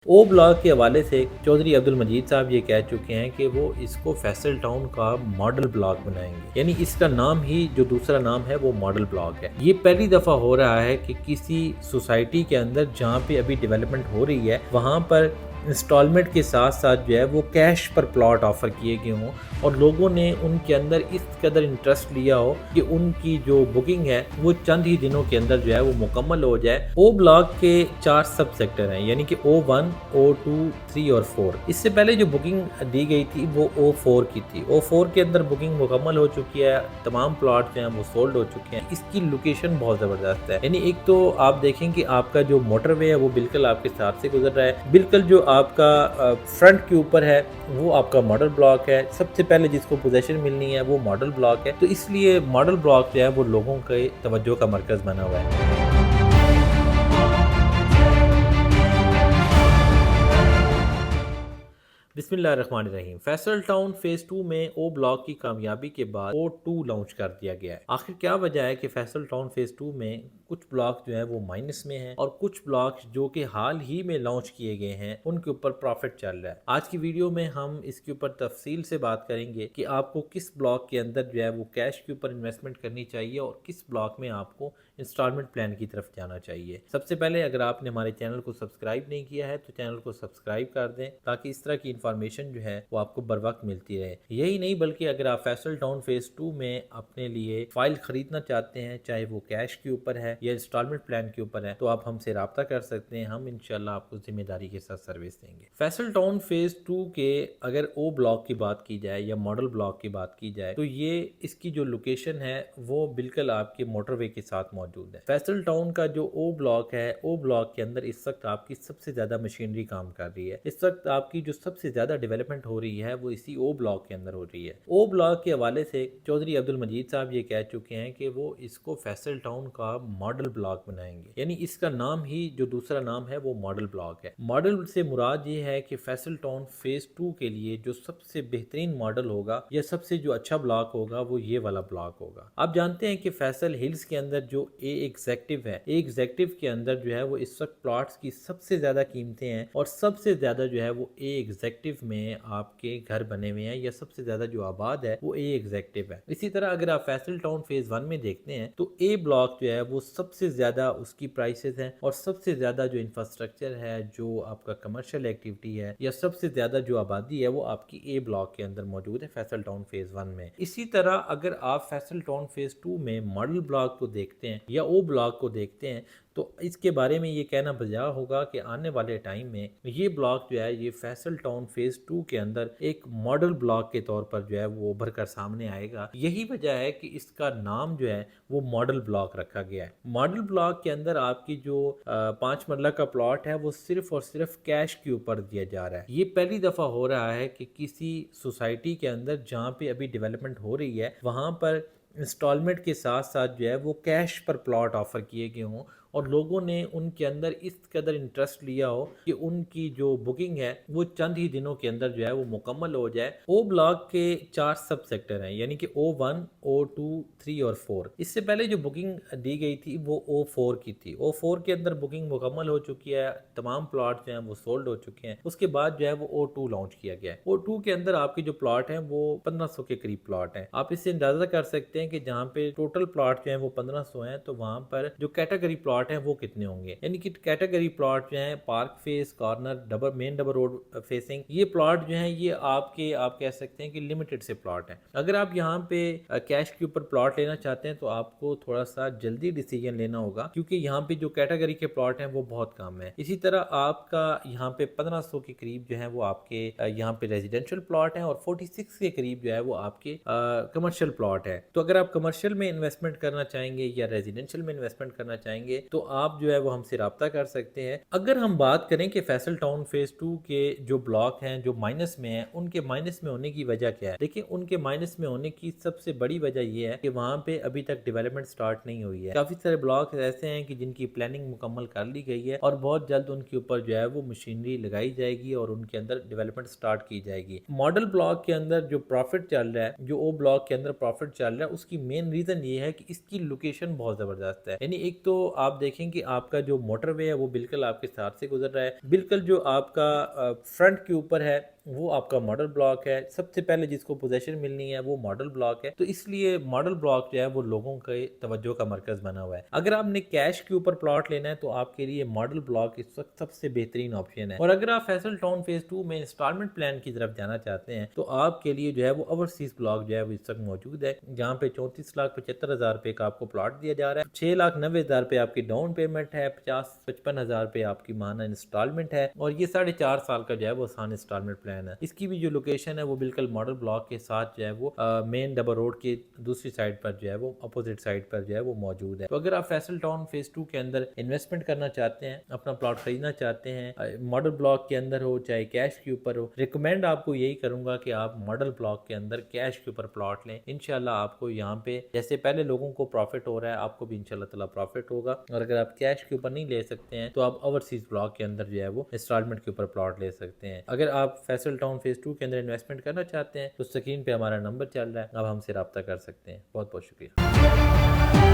او block کے حوالے سے چودھری عبدالمجید صاحب یہ کہہ چکے ہیں کہ وہ اس کو فیصل ٹاؤن کا ماڈل بلاک بنائیں گے، یعنی اس کا نام ہی جو دوسرا نام ہے وہ ماڈل بلاک ہے۔ یہ پہلی دفعہ ہو رہا ہے کہ کسی سوسائٹی کے اندر جہاں پہ ابھی ڈیولپمنٹ ہو رہی ہے وہاں پر انسٹالمنٹ کے ساتھ ساتھ جو ہے وہ کیش پر پلاٹ آفر کیے گئے ہوں اور لوگوں نے ان کے اندر اس قدر انٹرسٹ لیا ہو کہ ان کی جو بکنگ ہے وہ چند ہی دنوں کے اندر جو ہے وہ مکمل ہو جائے۔ او بلاک کے 4 سب سیکٹر ہیں، یعنی کہ O1 O2 3 اور 4۔ اس سے پہلے جو بکنگ دی گئی تھی وہ O4 کی تھی۔ O4 کے اندر بکنگ مکمل ہو چکی ہے، تمام پلاٹ جو ہیں وہ سولڈ ہو چکے ہیں۔ اس کی لوکیشن بہت زبردست ہے، یعنی ایک تو آپ دیکھیں کہ آپ کا جو موٹر وے ہے وہ بالکل آپ کے ساتھ سے گزر رہا ہے، بالکل جو آپ کا فرنٹ کے اوپر ہے وہ آپ کا ماڈل بلاک ہے، سب سے پہلے جس کو پوزیشن ملنی ہے وہ ماڈل بلاک ہے، تو اس لیے ماڈل بلاک جو ہے وہ لوگوں کے توجہ کا مرکز بنا ہوا ہے۔ بسم اللہ الرحمن الرحیم۔ فیصل ٹاؤن فیز 2 میں او بلاک کی کامیابی کے بعد O2 لانچ کر دیا گیا ہے۔ آخر کیا وجہ ہے کہ فیصل ٹاؤن فیز 2 میں کچھ بلاک جو ہیں وہ مائنس میں ہیں اور کچھ بلاک جو کہ حال ہی میں لانچ کیے گئے ہیں ان کے اوپر پروفٹ چل رہا ہے۔ آج کی ویڈیو میں ہم اس کے اوپر تفصیل سے بات کریں گے کہ آپ کو کس بلاک کے اندر جو ہے وہ کیش کے اوپر انویسٹمنٹ کرنی چاہیے اور کس بلاک میں آپ کو انسٹالمنٹ پلان کی طرف جانا چاہیے۔ سب سے پہلے اگر آپ نے ہمارے چینل کو سبسکرائب نہیں کیا ہے تو چینل کو سبسکرائب کر دیں تاکہ اس طرح کی انفارمیشن جو ہے وہ آپ کو بر وقت ملتی رہے۔ یہی نہیں بلکہ اگر آپ فیصل ٹاؤن فیز 2 میں اپنے لیے فائل خریدنا چاہتے ہیں، چاہے وہ کیش کے اوپر ہے یا انسٹالمنٹ پلان کے اوپر ہے، تو آپ ہم سے رابطہ کر سکتے ہیں، ہم انشاءاللہ آپ کو ذمہ داری کے ساتھ سروس دیں گے۔ فیصل ٹاؤن فیز 2 کے اگر او بلاک کی بات کی جائے یا ماڈل بلاک کی بات کی جائے تو یہ اس کی جو لوکیشن ہے وہ بالکل آپ کے موٹر وے کے ساتھ موجود ہے۔ فیصل ٹاؤن کا جو او بلاک ہے، او بلاک کے اندر اس وقت آپ کی سب سے زیادہ مشینری کام کر رہی ہے۔ اس وقت آپ کی جو سب سے زیادہ ڈیولپمنٹ ہو رہی ہے وہ اسی او بلاک کے اندر ہو رہی ہے۔ او بلاک کے حوالے سے چودھری عبدالمجید صاحب یہ کہہ چکے ہیں کہ وہ اس کو فیصل ٹاؤن کا ماڈل بلاک بنائیں گے، یعنی اس کا نام ہی جو دوسرا نام ہے وہ ماڈل بلاک ہے۔ ماڈل سے مراد یہ ہے کہ فیصل ٹاؤن فیز 2 کے لیے جو سب سے بہترین ماڈل ہوگا یا سب سے جو اچھا بلاک ہوگا وہ یہ والا بلاک ہوگا۔ آپ جانتے ہیں کہ فیصل ہلز کے اندر جو اے ایگزیکٹو ہے، اے ایگزیکٹو کے اندر جو ہے وہ اس وقت پلاٹس کی سب سے زیادہ قیمتیں ہیں اور سب سے زیادہ جو ہے وہ اے ایگزیکٹو میں آپ کے گھر بنے ہوئے ہیں یا سب سے زیادہ جو آباد ہے وہ اے ایگزیکٹو ہے۔ اسی طرح اگر آپ فیصل ٹاؤن فیز 1 میں دیکھتے ہیں تو اے بلاک جو ہے وہ سب سے زیادہ اس کی پرائسز ہیں اور سب سے زیادہ جو انفراسٹرکچر ہے، جو آپ کا کمرشل ایکٹیویٹی ہے یا سب سے زیادہ جو آبادی ہے وہ آپ کی اے بلاک کے اندر موجود ہے فیصل ٹاؤن فیز 1 میں۔ اسی طرح اگر آپ فیصل ٹاؤن فیز 2 میں ماڈل بلاک کو دیکھتے ہیں یا او بلاک کو دیکھتے ہیں تو اس کے بارے میں یہ کہنا بجا ہوگا کہ آنے والے ٹائم میں یہ بلاک جو ہے یہ فیصل ٹاؤن فیز 2 کے اندر ایک ماڈل بلاک کے طور پر جو ہے وہ ابھر کر سامنے آئے گا۔ یہی وجہ ہے کہ اس کا نام جو ہے وہ ماڈل بلاک رکھا گیا ہے۔ ماڈل بلاک کے اندر آپ کی جو 5 مرلہ کا پلاٹ ہے وہ صرف اور صرف کیش کے اوپر دیا جا رہا ہے۔ یہ پہلی دفعہ ہو رہا ہے کہ کسی سوسائٹی کے اندر جہاں پہ ابھی ڈیولپمنٹ ہو رہی ہے وہاں پر انسٹالمنٹ کے ساتھ ساتھ جو ہے وہ کیش پر پلاٹ آفر کیے گئے ہوں اور لوگوں نے ان کے اندر اس قدر انٹرسٹ لیا ہو کہ ان کی جو بکنگ ہے وہ چند ہی دنوں کے اندر جو ہے وہ مکمل ہو جائے۔ او بلاک کے 4 سب سیکٹر ہیں، یعنی کہ O1 O2 3 اور 4۔ اس سے پہلے جو بکنگ دی گئی تھی وہ O4 کی تھی۔ O4 کے اندر بکنگ مکمل ہو چکی ہے، تمام پلاٹ جو ہیں وہ سولڈ ہو چکے ہیں۔ اس کے بعد جو ہے وہ O2 لانچ کیا گیا ہے۔ O2 کے اندر آپ کے جو پلاٹ ہیں وہ 1500 کے قریب پلاٹ ہیں۔ آپ اس سے اندازہ کر سکتے ہیں کہ جہاں پہ ٹوٹل پلاٹ جو ہیں وہ 1500 ہیں تو وہاں پر جو کیٹیگری پلاٹ ہیں وہ کتنے ہوں گے، یعنی کہ کیٹیگری پلاٹ جو ہیں پارک فیس، کارنر، مین ڈبل روڈ فیسنگ، یہ پلاٹ جو ہیں یہ آپ کہہ سکتے ہیں کہ لمیٹڈ سے پلاٹ ہیں۔ اگر آپ یہاں پہ کیش کے اوپر پلاٹ لینا چاہتے ہیں تو آپ کو تھوڑا سا جلدی ڈیسیجن لینا ہوگا کیونکہ یہاں پہ جو کیٹیگری کے پلاٹ ہیں وہ بہت کم ہیں۔ اسی طرح آپ کا یہاں پہ 1500 کے قریب جو ہیں وہ آپ کے یہاں پہ ریزیڈینشل پلاٹ ہیں اور 46 کے قریب جو ہے وہ آپ کے کمرشل پلاٹ ہے۔ تو اگر آپ کمرشل میں انویسٹمنٹ کرنا چاہیں گے یا ریزیڈینشل میں انویسٹمنٹ کرنا چاہیں گے تو آپ جو ہے وہ ہم سے رابطہ کر سکتے ہیں۔ اگر ہم بات کریں کہ فیصل ٹاؤن فیز 2 کے جو بلاک ہیں جو مائنس میں ہیں ان کے مائنس میں ہونے کی وجہ کیا ہے؟ دیکھیں ان کے مائنس میں ہونے کی سب سے بڑی وجہ یہ ہے کہ وہاں پہ ابھی تک ڈیولپمنٹ سٹارٹ نہیں ہوئی ہے۔ کافی سارے بلاک ایسے ہیں کہ جن کی پلاننگ مکمل کر لی گئی ہے اور بہت جلد ان کے اوپر جو ہے وہ مشینری لگائی جائے گی اور ان کے اندر ڈیولپمنٹ سٹارٹ کی جائے گی۔ ماڈل بلاک کے اندر جو پروفٹ چل رہا ہے، جو او بلاک کے اندر پروفٹ چل رہا ہے، اس کی مین ریزن یہ ہے کہ اس کی لوکیشن بہت زبردست ہے۔ یعنی ایک تو آپ آپ دیکھیں کہ آپ کا جو موٹر وے ہے وہ بالکل آپ کے ساتھ سے گزر رہا ہے، بالکل جو آپ کا فرنٹ کے اوپر ہے وہ آپ کا ماڈل بلاک ہے، سب سے پہلے جس کو پوزیشن ملنی ہے وہ ماڈل بلاک ہے، تو اس لیے ماڈل بلاک جو ہے وہ لوگوں کے توجہ کا مرکز بنا ہوا ہے۔ اگر آپ نے کیش کے اوپر پلاٹ لینا ہے تو آپ کے لیے ماڈل بلاک اس وقت سب سے بہترین آپشن ہے، اور اگر آپ فیصل ٹاؤن فیز 2 میں انسٹالمنٹ پلان کی طرف جانا چاہتے ہیں تو آپ کے لیے جو ہے وہ اوورسیز بلاک جو ہے وہ اس وقت موجود ہے، جہاں پہ 34,75,000 روپے کا آپ کو پلاٹ دیا جا رہا ہے، 6,90,000 روپے آپ کی ڈاؤن پیمنٹ ہے، 55,000 روپے آپ کی ماہانہ انسٹالمنٹ ہے، اور یہ 4.5 سال کا جو ہے وہ آسان انسٹالمنٹ پلان ہے۔ اس کی بھی جو لوکیشن ہے وہ بالکل ماڈل بلاک کے ساتھ جو ہے وہ مین ڈبل روڈ کی دوسری سائڈ پر جو ہے وہ اپوزٹ سائڈ پر جو ہے وہ موجود ہے۔ تو اگر آپ فیصل ٹاؤن فیز 2 کے اندر انویسٹمنٹ کرنا چاہتے ہیں، اپنا پلاٹ خریدنا چاہتے ہیں، ماڈل بلاک کے اندر ہو چاہے کیش کے اوپر ہو، ریکمینڈ آپ کو یہی کروں گا کہ آپ ماڈل بلاک کے اندر کیش کے اوپر پلاٹ لیں، انشاءاللہ آپ کو یہاں پہ جیسے پہلے لوگوں کو پروفٹ ہو رہا ہے آپ کو بھی انشاءاللہ تعالی پروفٹ ہوگا، اور اگر آپ کیش کے اوپر نہیں لے سکتے ہیں تو آپ اوورسیز بلاک کے اندر جو ہے وہ انسٹالمنٹ کے اوپر پلاٹ لے سکتے ہیں۔ اگر آپ فیصل ٹاؤن فیز 2 کے اندر انویسٹمنٹ کرنا چاہتے ہیں تو اسکرین پہ ہمارا نمبر چل رہا ہے، اب ہم سے رابطہ کر سکتے ہیں۔ بہت بہت شکریہ۔